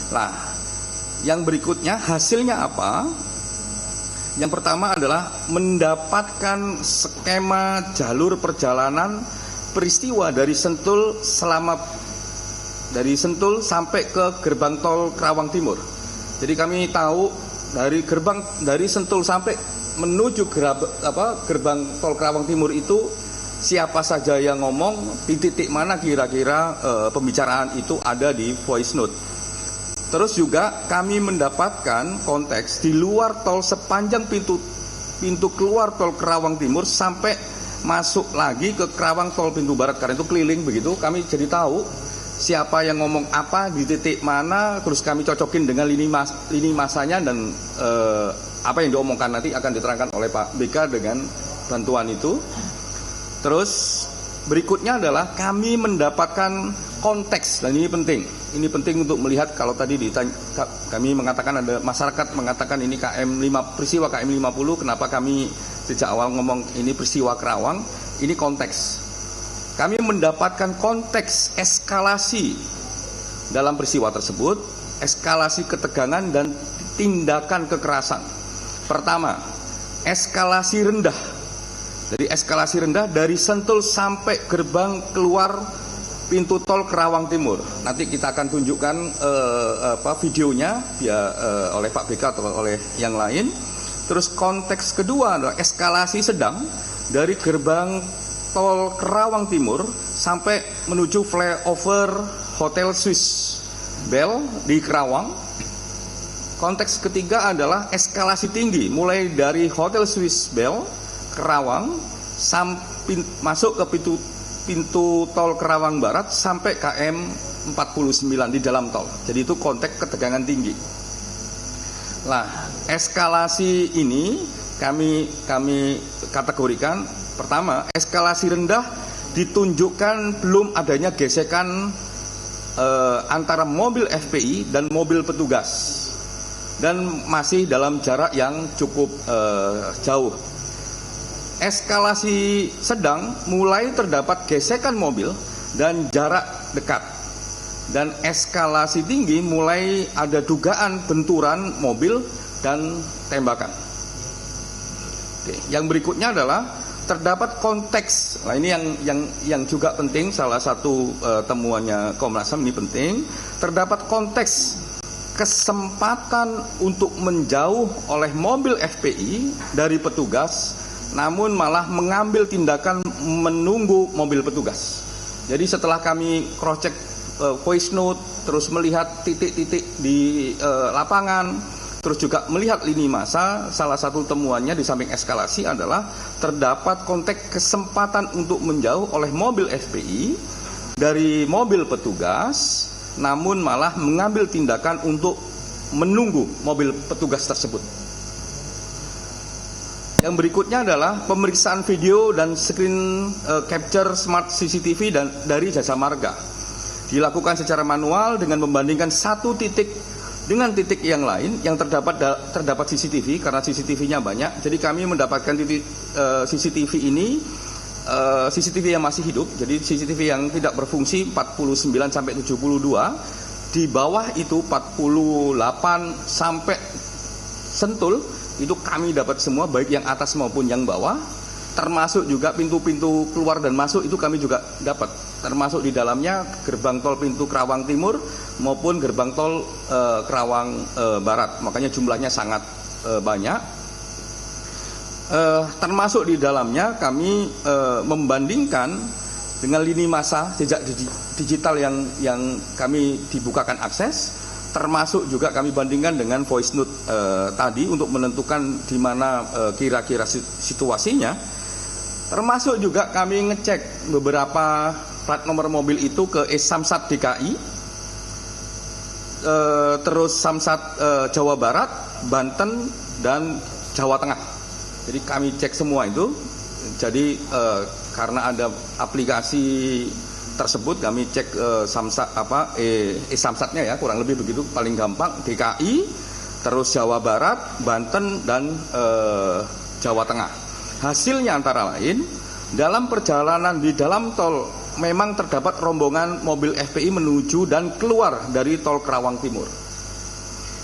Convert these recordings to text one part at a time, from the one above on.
Nah, yang berikutnya hasilnya apa? Yang pertama adalah mendapatkan skema jalur perjalanan peristiwa dari Sentul sampai ke gerbang tol Kerawang Timur. Jadi kami tahu dari Sentul sampai menuju gerbang tol Kerawang Timur itu siapa saja yang ngomong, di titik mana kira-kira pembicaraan itu ada di voice note. Terus juga kami mendapatkan konteks di luar tol sepanjang pintu keluar tol Kerawang Timur sampai masuk lagi ke Kerawang tol pintu barat, karena itu keliling begitu. Kami jadi tahu siapa yang ngomong apa di titik mana, terus kami cocokin dengan lini masanya, dan apa yang diomongkan nanti akan diterangkan oleh Pak BK dengan bantuan itu. Terus berikutnya adalah kami mendapatkan konteks, dan ini penting. Ini penting untuk melihat, kalau tadi kami mengatakan ada masyarakat mengatakan ini peristiwa KM 50, kenapa kami sejak awal ngomong ini peristiwa Kerawang, ini konteks. Kami mendapatkan konteks eskalasi dalam peristiwa tersebut, eskalasi ketegangan dan tindakan kekerasan. Pertama, eskalasi rendah. Jadi eskalasi rendah dari Sentul sampai gerbang keluar pintu tol Kerawang Timur. Nanti kita akan tunjukkan videonya oleh Pak BK atau oleh yang lain. Terus konteks kedua adalah eskalasi sedang dari gerbang tol Kerawang Timur sampai menuju flyover Hotel Swiss Bell di Kerawang. Konteks ketiga adalah eskalasi tinggi mulai dari Hotel Swiss Bell Kerawang masuk ke pintu tol Kerawang Barat sampai KM 49 di dalam tol. Jadi itu konteks ketegangan tinggi. Nah, eskalasi ini kami kategorikan. Pertama, eskalasi rendah ditunjukkan belum adanya gesekan antara mobil FPI dan mobil petugas, dan masih dalam jarak yang cukup jauh. Eskalasi sedang mulai terdapat gesekan mobil dan jarak dekat, dan eskalasi tinggi mulai ada dugaan benturan mobil dan tembakan. Oke, yang berikutnya adalah terdapat konteks. Nah, ini yang juga penting, salah satu temuannya Komnas HAM ini penting. Terdapat konteks kesempatan untuk menjauh oleh mobil FPI dari petugas, namun malah mengambil tindakan menunggu mobil petugas. Jadi setelah kami cross check voice note, terus melihat titik-titik di lapangan, terus juga melihat lini masa, salah satu temuannya di samping eskalasi adalah terdapat konteks kesempatan untuk menjauh oleh mobil FPI dari mobil petugas, namun malah mengambil tindakan untuk menunggu mobil petugas tersebut. Yang berikutnya adalah pemeriksaan video dan screen capture smart CCTV dari Jasa Marga. Dilakukan secara manual dengan membandingkan satu titik dengan titik yang lain yang terdapat CCTV, karena CCTV-nya banyak. Jadi kami mendapatkan titik CCTV ini, CCTV yang masih hidup. Jadi CCTV yang tidak berfungsi 49 sampai 72. Di bawah itu 48 sampai Sentul itu kami dapat semua, baik yang atas maupun yang bawah, termasuk juga pintu-pintu keluar dan masuk itu kami juga dapat, termasuk di dalamnya gerbang tol pintu Kerawang Timur maupun gerbang tol Kerawang Barat. Makanya jumlahnya sangat banyak. Termasuk di dalamnya kami membandingkan dengan lini masa jejak digital yang kami dibukakan akses. Termasuk juga kami bandingkan dengan voice note tadi untuk menentukan di mana kira-kira situasinya. Termasuk juga kami ngecek beberapa plat nomor mobil itu ke Samsat DKI, terus Samsat Jawa Barat, Banten, dan Jawa Tengah. Jadi kami cek semua itu. Jadi karena ada aplikasi tersebut, kami cek Samsatnya ya, kurang lebih begitu, paling gampang DKI, terus Jawa Barat, Banten, dan Jawa Tengah. Hasilnya antara lain, dalam perjalanan di dalam tol memang terdapat rombongan mobil FPI menuju dan keluar dari tol Kerawang Timur.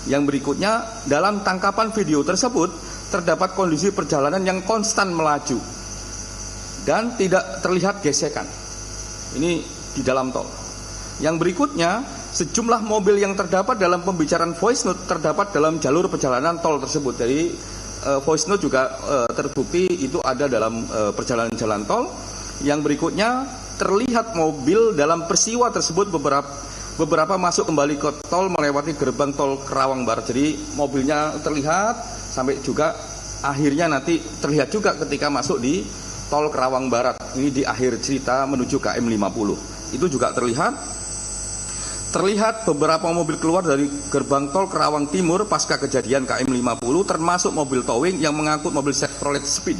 Yang berikutnya, dalam tangkapan video tersebut terdapat kondisi perjalanan yang konstan melaju dan tidak terlihat gesekan. Ini di dalam tol. Yang berikutnya, sejumlah mobil yang terdapat dalam pembicaraan voice note terdapat dalam jalur perjalanan tol tersebut. Jadi voice note juga terbukti itu ada dalam perjalanan jalan tol. Yang berikutnya, terlihat mobil dalam peristiwa tersebut beberapa masuk kembali ke tol melewati gerbang tol Kerawang Barat. Jadi mobilnya terlihat sampai juga akhirnya nanti terlihat juga ketika masuk di tol Kerawang Barat. Ini di akhir cerita menuju KM 50. Itu juga terlihat beberapa mobil keluar dari gerbang tol Kerawang Timur pasca kejadian KM 50, termasuk mobil towing yang mengangkut mobil Chevrolet Spin.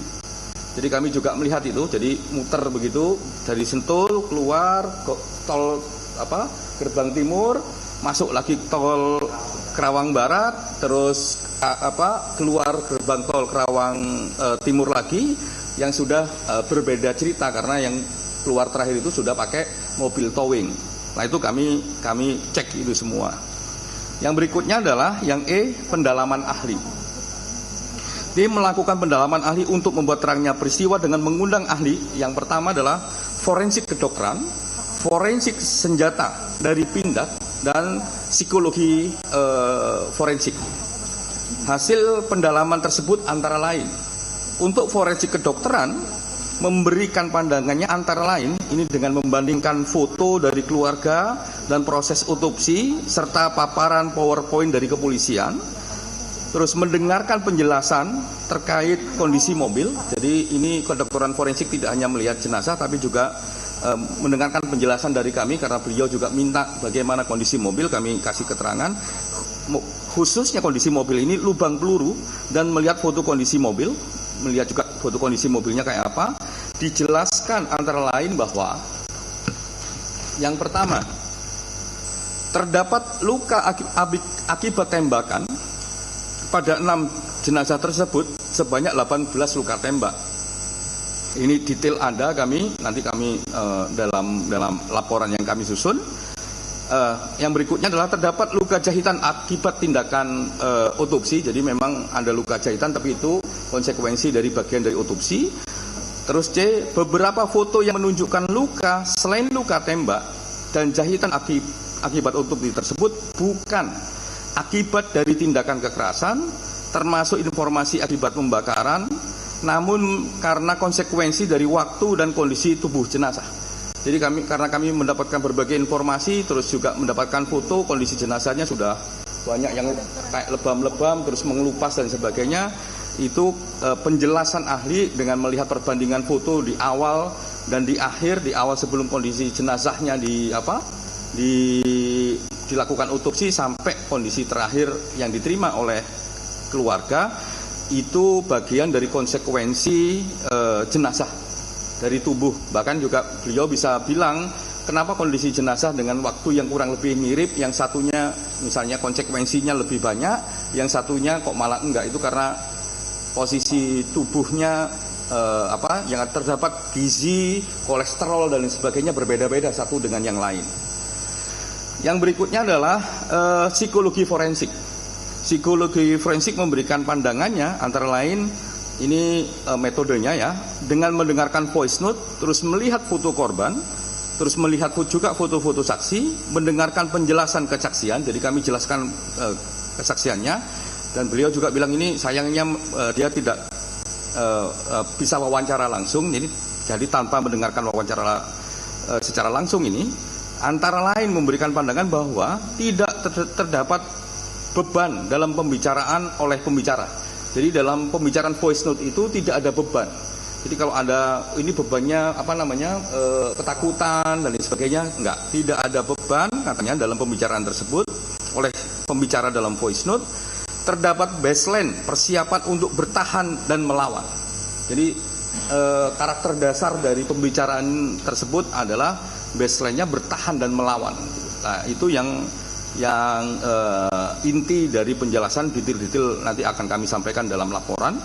Jadi kami juga melihat itu, jadi muter begitu dari Sentul keluar ke tol gerbang timur, masuk lagi tol Kerawang Barat, terus keluar gerbang tol Kerawang Timur lagi, yang sudah berbeda cerita karena yang keluar terakhir itu sudah pakai mobil towing. Nah itu kami cek itu semua. Yang berikutnya adalah yang E, pendalaman ahli. Tim melakukan pendalaman ahli untuk membuat terangnya peristiwa dengan mengundang ahli. Yang pertama adalah forensik kedokteran, forensik senjata dari Pindad, dan psikologi forensik. Hasil pendalaman tersebut antara lain, untuk forensik kedokteran memberikan pandangannya antara lain ini dengan membandingkan foto dari keluarga dan proses otopsi serta paparan PowerPoint dari kepolisian. Terus mendengarkan penjelasan terkait kondisi mobil. Jadi ini kedokteran forensik tidak hanya melihat jenazah tapi juga mendengarkan penjelasan dari kami karena beliau juga minta bagaimana kondisi mobil, kami kasih keterangan. Khususnya kondisi mobil ini lubang peluru dan melihat foto kondisi mobil, melihat juga foto kondisi mobilnya kayak apa. Dijelaskan antara lain bahwa yang pertama, terdapat luka akibat tembakan pada 6 jenazah tersebut sebanyak 18 luka tembak. Ini detail ada nanti kami dalam laporan yang kami susun. Yang berikutnya adalah terdapat luka jahitan akibat tindakan otopsi. Jadi memang ada luka jahitan tapi itu konsekuensi dari bagian dari otopsi. Terus C, beberapa foto yang menunjukkan luka selain luka tembak dan jahitan akibat otopsi tersebut bukan akibat dari tindakan kekerasan, termasuk informasi akibat pembakaran, namun karena konsekuensi dari waktu dan kondisi tubuh jenazah. Jadi karena kami mendapatkan berbagai informasi, terus juga mendapatkan foto kondisi jenazahnya sudah banyak yang kayak lebam-lebam, terus mengelupas dan sebagainya. Itu penjelasan ahli dengan melihat perbandingan foto di awal dan di akhir, di awal sebelum kondisi jenazahnya dilakukan otopsi sampai kondisi terakhir yang diterima oleh keluarga, itu bagian dari konsekuensi jenazah dari tubuh. Bahkan juga beliau bisa bilang kenapa kondisi jenazah dengan waktu yang kurang lebih mirip, yang satunya misalnya konsekuensinya lebih banyak, yang satunya kok malah enggak. Itu karena posisi tubuhnya yang terdapat gizi, kolesterol dan sebagainya berbeda-beda satu dengan yang lain. Yang berikutnya adalah psikologi forensik. Psikologi forensik memberikan pandangannya antara lain ini metodenya ya, dengan mendengarkan voice note, terus melihat foto korban, terus melihat juga foto-foto saksi, mendengarkan penjelasan kesaksian. Jadi kami jelaskan kesaksiannya, dan beliau juga bilang ini sayangnya dia tidak bisa wawancara langsung, jadi tanpa mendengarkan wawancara secara langsung ini. Antara lain memberikan pandangan bahwa tidak terdapat beban dalam pembicaraan oleh pembicara. Jadi dalam pembicaraan voice note itu tidak ada beban. Jadi kalau ada ini bebannya ketakutan dan lain sebagainya, enggak, tidak ada beban katanya dalam pembicaraan tersebut oleh pembicara dalam voice note. Terdapat baseline persiapan untuk bertahan dan melawan. Jadi karakter dasar dari pembicaraan tersebut adalah baseline-nya bertahan dan melawan. Nah, itu yang inti dari penjelasan, detail-detail nanti akan kami sampaikan dalam laporan.